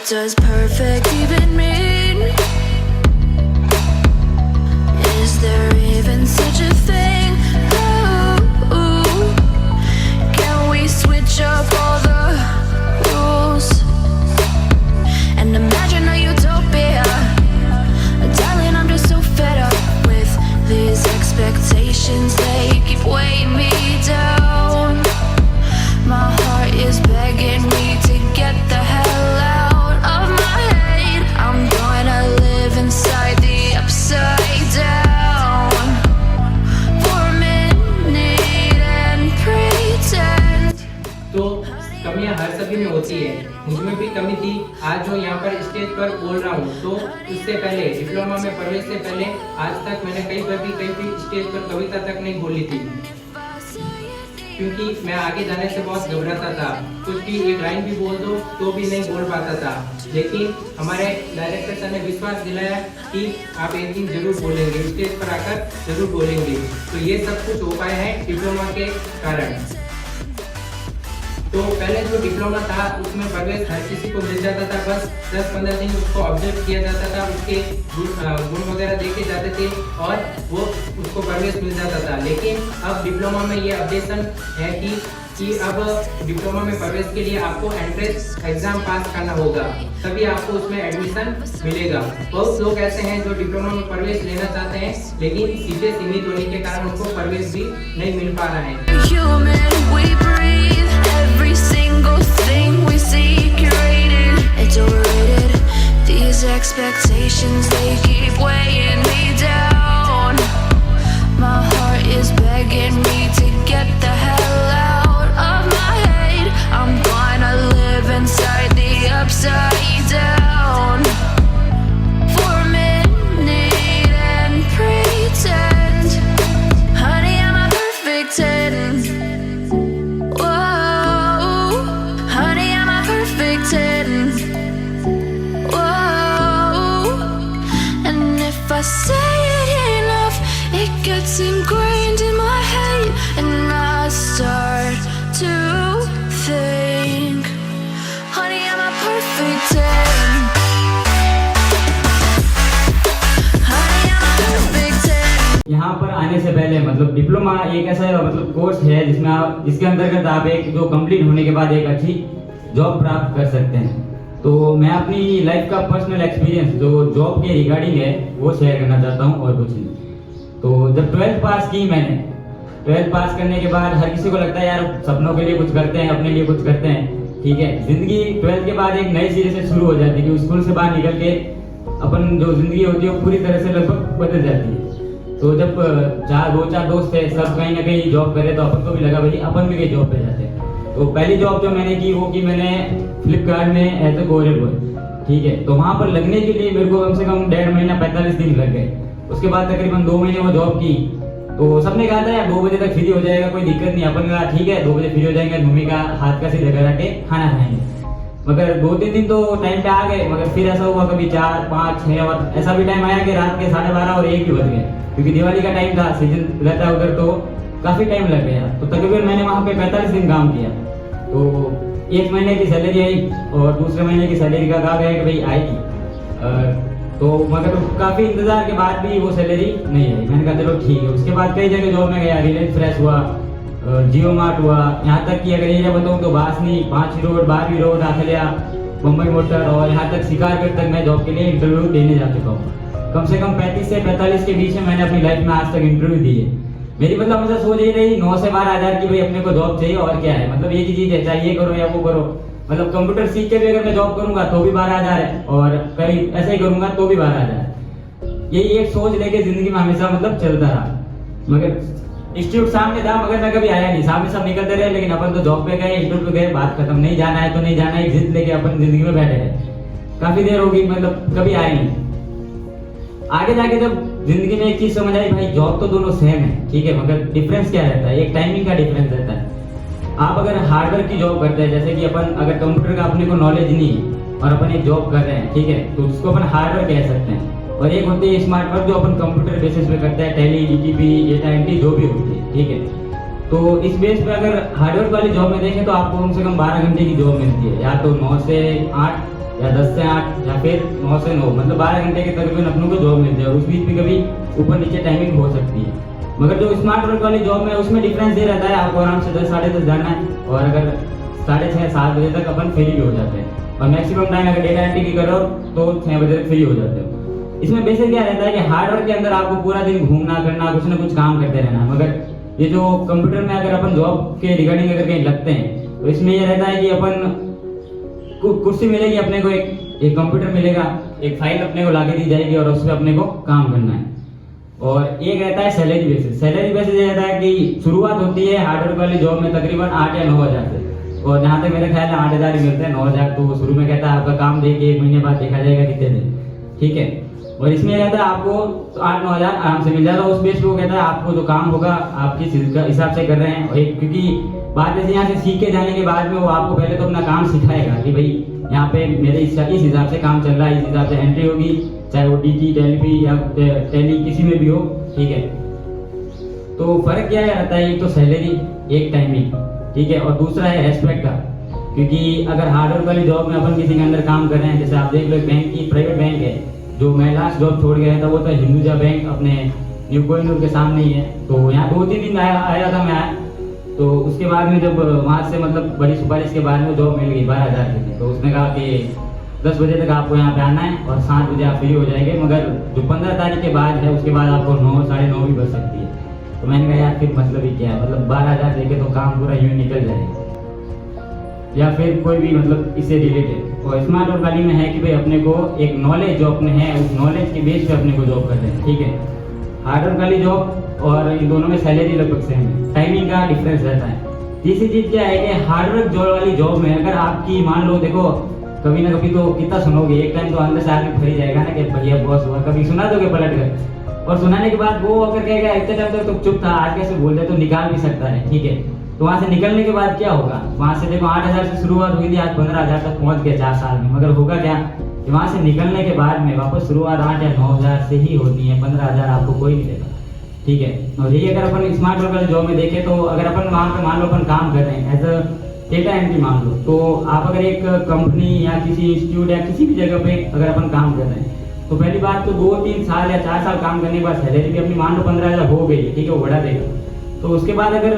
What does perfect even mean? Is there even such a thing? Ooh, can we switch up all the rules and imagine a utopia? Darling, I'm just so fed up with these expectations. They keep weighing me down. My heart is begging me to get the hell out of my head. I'm gonna live inside the upside down for a minute and pretend. तो कमियां हर सभी में होती है, मुझ में भी कमी थी। आज जो यहाँ पर स्टेज पर बोल रहा हूँ तो उससे पहले डिप्लोमा में प्रवेश से पहले आज तक मैंने कई भी स्टेज पर कविता तक नहीं बोली थी, क्योंकि मैं आगे जाने से बहुत घबराता था। कुछ भी एक लाइन भी बोल दो तो भी नहीं बोल पाता था, लेकिन हमारे डायरेक्टर सर ने विश्वास दिलाया कि आप एक दिन जरूर बोलेंगे, स्टेज पर आकर जरूर बोलेंगे। तो ये सब कुछ हो पाया है डिप्लोमा के कारण। तो पहले जो डिप्लोमा था उसमें प्रवेश हर किसी को मिल जाता था, बस 10-15 दिन उसको ऑब्जर्व किया जाता था, उसके गुण वगैरह देखे जाते थे और वो उसको प्रवेश मिल जाता था। लेकिन अब डिप्लोमा में ये अपडेशन है कि अब डिप्लोमा में प्रवेश के लिए आपको एंट्रेंस एग्जाम पास करना होगा, तभी आपको उसमें एडमिशन मिलेगा। बहुत लोग ऐसे हैं जो डिप्लोमा में प्रवेश लेना चाहते हैं, लेकिन सीधे सीमित होने के कारण उनको प्रवेश भी नहीं मिल पा रहा है। Every single thing we see curated, it's overrated. These expectations, they keep weighing me down. My heart is begging me to get the hell out of my head. I'm gonna live inside the upside down for a minute and pretend. Honey, I'm a perfect 10. I say it enough, it gets ingrained in my head, and I start to think, honey, I'm a perfect 10. Honey, I'm a perfect 10. यहाँ पर आने से पहले मतलब diploma एक ऐसा मतलब course है जिसके अंतर्गत आप एक जो कंप्लीट होने के बाद एक अच्छी जॉब प्राप्त कर सकते हैं। तो मैं अपनी लाइफ का पर्सनल एक्सपीरियंस जो जॉब के रिगार्डिंग है वो शेयर करना चाहता हूँ और कुछ नहीं। तो जब 12th पास की मैंने, 12th पास करने के बाद हर किसी को लगता है यार सपनों के लिए कुछ करते हैं, अपने लिए कुछ करते हैं, ठीक है। जिंदगी 12th के बाद एक नई सिरे से शुरू हो जाती है कि स्कूल से बाहर निकल के अपन जो जिंदगी होती है वो पूरी तरह से लगभग बदल जाती है। तो जब दो चार दोस्त थे, सब कहीं ना कहीं जॉब करे तो अपन को भी लगा भाई अपन भी कहीं जॉब पे जाते हैं। तो पहली जॉब जो मैंने की वो की मैंने फ्लिपकार्ट में एज ए कोरियर बॉय, ठीक है। तो वहाँ पर लगने के लिए मेरे को कम से कम 1.5 महीना 45 दिन लग गए। उसके बाद तकरीबन 2 महीने वो जॉब की। तो सबने कहा था यार 2 बजे तक फ्री हो जाएगा, कोई दिक्कत नहीं। अपन कहा ठीक है 2 बजे फ्री हो जाएंगे, मम्मी का हाथ का सीधा करा के खाना खाएंगे। मगर 2-3 दिन तो टाइम पे आ गए, मगर फिर ऐसा हुआ कभी 4, 5, 6 और ऐसा भी टाइम आया कि रात के 12:30 और 1 भी बज गए, क्योंकि दिवाली का टाइम था, सीजन रहता है उधर, तो काफी टाइम लग गया। तो तकरीबन मैंने वहाँ पे 45 दिन काम किया। तो 1 महीने की सैलरी आई और दूसरे महीने की सैलरी का कहा गया कि भाई आएगी। तो मगर काफ़ी इंतज़ार के बाद भी वो सैलरी नहीं आई। मैंने कहा चलो ठीक है। उसके बाद कई जगह जॉब में गया, रिलायंस फ्रेश हुआ, जियो मार्ट हुआ, यहाँ तक कि अगर एरिया बताऊँ तो Basni, 5 road, 12 road, Akhaliya, Bambai motor और यहाँ तक शिकारगढ़ तक मैं जॉब के लिए इंटरव्यू देने जा चुका हूँ। कम से कम 35 से 45 के बीच में मैंने अपनी लाइफ में आज तक इंटरव्यू दी है। मेरी मतलब हमेशा सोच यही रही 9 से 12 हज़ार की भाई अपने को जॉब चाहिए और क्या है, मतलब एक ही चीज़ है, चाहे ये करो या वो करो। मतलब कंप्यूटर सीख के भी अगर मैं जॉब करूंगा तो भी 12,000 है और कहीं ऐसे ही करूंगा तो भी 12,000। यही एक सोच लेके जिंदगी में हमेशा मतलब चलता रहा। मगर इंस्टीट्यूट सामने था मगर मैं कभी आया नहीं, सामने सब निकलते रहे, लेकिन अपन तो जॉब पे गए, इंस्टीट्यूट पे गए, बात खत्म, नहीं जाना है तो नहीं जाना है, एक जिद लेके अपन जिंदगी में बैठे रहे। काफी देर होगी, मतलब कभी आए नहीं। आगे जाके जब जिंदगी में एक चीज समझ आई, भाई जॉब तो दोनों सेम है, ठीक है, मगर डिफरेंस क्या रहता है, एक टाइमिंग का डिफरेंस रहता है। आप अगर हार्डवर्क की जॉब करते हैं, जैसे कि अपन अगर कंप्यूटर का अपने को नॉलेज नहीं है और अपन एक जॉब कर रहे हैं, ठीक है, तो उसको अपन हार्डवर्क कह सकते हैं। और एक होती है स्मार्ट वर्क जो अपन कंप्यूटर बेसिस पे करते हैं, टैली, डीटीपी, डेटा एंट्री जो भी होती है, ठीक है। तो इस बेस पे अगर हार्डवर्क वाली जॉब में देखें तो आपको कम से कम 12 घंटे की जॉब मिलती है, या तो 9 से 8 या 10 से 8 या फिर 9 से 9, मतलब 12 घंटे के तकरीबन अपनों को जॉब मिलती है। और उस बीच भी कभी ऊपर नीचे टाइमिंग हो सकती है। मगर जो स्मार्ट वर्क वाली जॉब में उसमें डिफरेंस ये रहता है, आपको आराम से 10 साढ़े 10 जाना है और अगर 6:30 7 बजे तक अपन फ्री भी हो जाते हैं। और मैक्सिमम टाइम अगर डेटा एंट्री की करो तो 6 बजे तक फ्री हो जाते हो। इसमें बेसिक क्या रहता है कि हार्ड वर्क के अंदर आपको पूरा दिन घूमना करना, कुछ ना कुछ काम करते रहना। मगर ये जो कंप्यूटर में अगर अपन जॉब के रिगार्डिंग अगर कहीं लगते हैं तो इसमें ये रहता है कि अपन कुर्सी मिलेगी अपने को, एक कंप्यूटर मिलेगा, एक फाइल अपने को लाके दी जाएगी और उस पर अपने को काम करना है। और एक रहता है सैलरी बेसिस। सैलरी बेसिस ये रहता है कि शुरुआत होती है हार्डवेयर वाली जॉब में तकरीबन 8 या 9 हज़ार से, और जहाँ तक मेरे ख्याल है 8,000 ही मिलते हैं। 9,000 तो शुरू में कहता है आपका काम देखिए, 1 महीने बाद देखा जाएगा कितने दिन, ठीक है। और इसमें रहता है आपको 8-9 हज़ार आराम से मिल जाता है। उस बेस पे वो कहता है आपको जो काम होगा आप किस हिसाब से कर रहे हैं। और क्योंकि बात ऐसे यहाँ से सीख के जाने के बाद में वो आपको पहले तो अपना काम सिखाएगा कि भाई यहाँ पे मेरे इस हिसाब से काम चल रहा है, इस हिसाब से एंट्री होगी, चाहे वो DT टेलीपी या टेली किसी में भी हो, ठीक है। तो फर्क क्या रहता है, एक तो सैलरी, एक टाइमिंग, ठीक है, और दूसरा है रेस्पेक्ट का। क्योंकि अगर हार्डवेयर वाली जॉब में अपन किसी के अंदर काम कर रहे हैं, जैसे आप देख लो बैंक की प्राइवेट बैंक है, जो मैं लास्ट जॉब छोड़ गया था वो था हिंदुजा बैंक अपने न्यू कोहिनूर के सामने ही है। तो यहाँ 2-3 दिन आया था मैं, तो उसके बाद में जब वहाँ से मतलब बड़ी सुपारिश के बाद में जॉब मिल गई 12,000 की। तो उसने कहा कि 10 बजे तक आपको यहाँ पे आना है और 7 बजे आप फ्री हो जाएंगे। मगर जो 15 तारीख के बाद है उसके बाद आपको 9 साढ़े 9 भी बज सकती है। तो मैंने कहा यार फिर मतलब ही क्या है, मतलब 12,000 देके तो काम पूरा यूँ निकल जाएगा, या फिर कोई भी मतलब इससे रिलेटेड। और स्मार्ट वर्क वाली में है कि भाई अपने को एक नॉलेज जो अपने है उस नॉलेज के बेस पे अपने को जॉब करते हैं, ठीक है। हार्डवर्क वाली जॉब और इन दोनों में सैलरी लगभग सेम है, टाइमिंग का डिफरेंस रहता है। तीसरी चीज क्या है कि हार्डवर्क जॉब वाली जॉब में अगर आपकी मान लो, देखो कभी ना कभी तो कितना सुनोगे, एक टाइम तो अंदर से आदमी भरी जाएगा ना कि भैया बॉस हुआ, कभी सुना दोगे पलट कर। और सुनाने के बाद वो अगर कहेगा इतने टाइम तक तो चुप था, आज कैसे बोल दे, तो निकाल भी सकता है, ठीक है। तो वहाँ से निकलने के बाद क्या होगा, वहाँ से देखो 8,000 से शुरुआत हुई थी, आज 15,000 तक पहुँच गया 4 साल में। मगर होगा क्या कि वहाँ से निकलने के बाद में वापस शुरुआत 8 या 9,000 से ही होती है, 15,000 आपको कोई नहीं देगा, ठीक है। और यही अगर अपन स्मार्ट वर्क वाले जॉब में देखें तो अगर अपन वहाँ पे मान लो अपन काम कर रहे हैं एज अ डेटा एंट्री मान लो, तो आप अगर एक कंपनी या किसी इंस्टीट्यूट या किसी भी जगह पे अगर अपन काम कर रहे हैं तो पहली बात तो 2-3 साल या 4 साल काम करने के बाद सैलरी भी अपनी मान लो 15,000 हो गई, ठीक है, वो बढ़ा देगा। तो उसके बाद अगर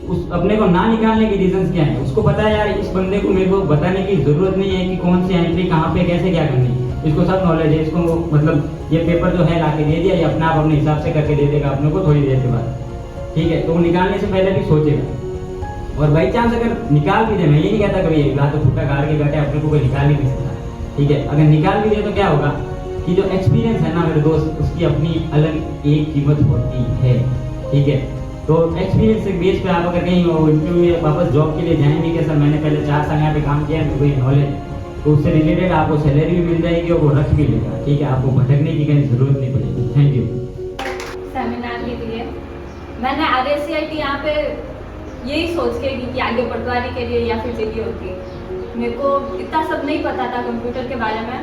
उस अपने को ना निकालने के रीजंस क्या है, उसको पता है यार इस बंदे को मेरे को बताने की जरूरत नहीं है कि कौन सी एंट्री कहाँ पे कैसे क्या करनी है, इसको सब नॉलेज है, इसको मतलब ये पेपर जो है लाके दे दिया, ये अपने आप अपने हिसाब से करके दे देगा अपने को थोड़ी देर के बाद, ठीक है। तो वो निकालने से पहले भी सोचेगा। और बाई चांस अगर निकाल भी दे, मैं ये नहीं कहता कभी या तो फुटका गाड़ के बैठे अपने को कोई निकाल ही नहीं सकता, ठीक है। अगर निकाल भी दे तो क्या होगा कि जो एक्सपीरियंस है ना मेरे दोस्त, उसकी अपनी अलग एक कीमत होती है, ठीक है। तो एक्सपीरियंस के बेस पे आप अगर कहीं इंटरव्यू या वापस जॉब के लिए जाएंगे कि सर मैंने पहले 4 साल यहाँ पे काम किया है, मेरे को नॉलेज, तो उससे रिलेटेड आपको सैलरी भी मिल जाएगी और वो रख भी लेगा, ठीक है। आपको भटकने की कहीं जरूरत नहीं पड़ेगी। Thank you. सेमिनार के लिए मैंने RSCIT यहाँ पे यही सोच के कि आगे पटवारी के लिए या फिर जेडी होती है। मेरे को इतना सब नहीं पता था कंप्यूटर के बारे में,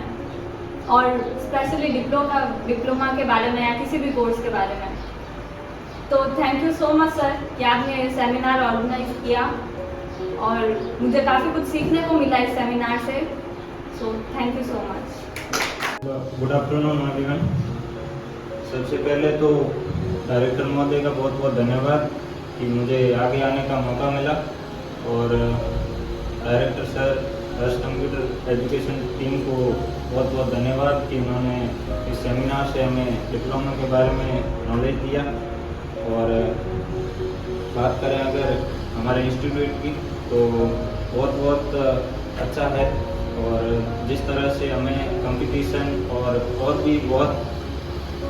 और स्पेशली डिप्लोमा के बारे में या किसी भी कोर्स के बारे में। तो thank you so much sir कि आपने ये सेमिनार ऑर्गेनाइज किया, और मुझे काफ़ी कुछ सीखने को मिला इस सेमिनार से। So thank you so much. Good afternoon everyone. सबसे पहले तो डायरेक्टर महोदय का बहुत बहुत धन्यवाद कि मुझे आगे आने का मौका मिला, और डायरेक्टर सर रस कंप्यूटर एजुकेशन टीम को बहुत बहुत धन्यवाद कि उन्होंने इस सेमिनार से हमें डिप्लोमा के बारे में नॉलेज दिया। और बात करें अगर हमारे इंस्टीट्यूट की तो बहुत अच्छा है, और जिस तरह से हमें कंपटीशन और भी बहुत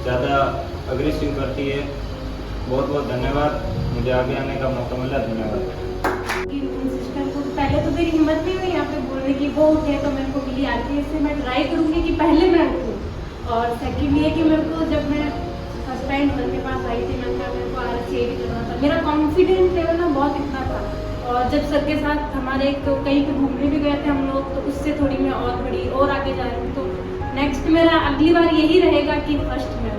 ज़्यादा अग्रेसिव करती है। बहुत बहुत धन्यवाद, मुझे आगे आने का मौका मिला, धन्यवाद। सिस्टम को पहले तो मेरी हिम्मत नहीं हुई यहाँ पे बोलने की, वो उठे तो मेरे को मिली आती है, इससे मैं ट्राई करूँगी कि पहले मैं उठूँ। और सेकंड ये कि मेरे को जब मैं फर्स्ट टाइम सर के पास आई थी, मैंने कहा मेरे को RSCIT करना था, मेरा कॉन्फिडेंस लेवल ना बहुत इतना था। और जब सर के साथ हमारे कहीं पे घूमने भी गए थे हम लोग, तो उससे थोड़ी मैं और बड़ी और आगे जा रही हूँ। तो नेक्स्ट मेरा अगली बार यही रहेगा कि फर्स्ट में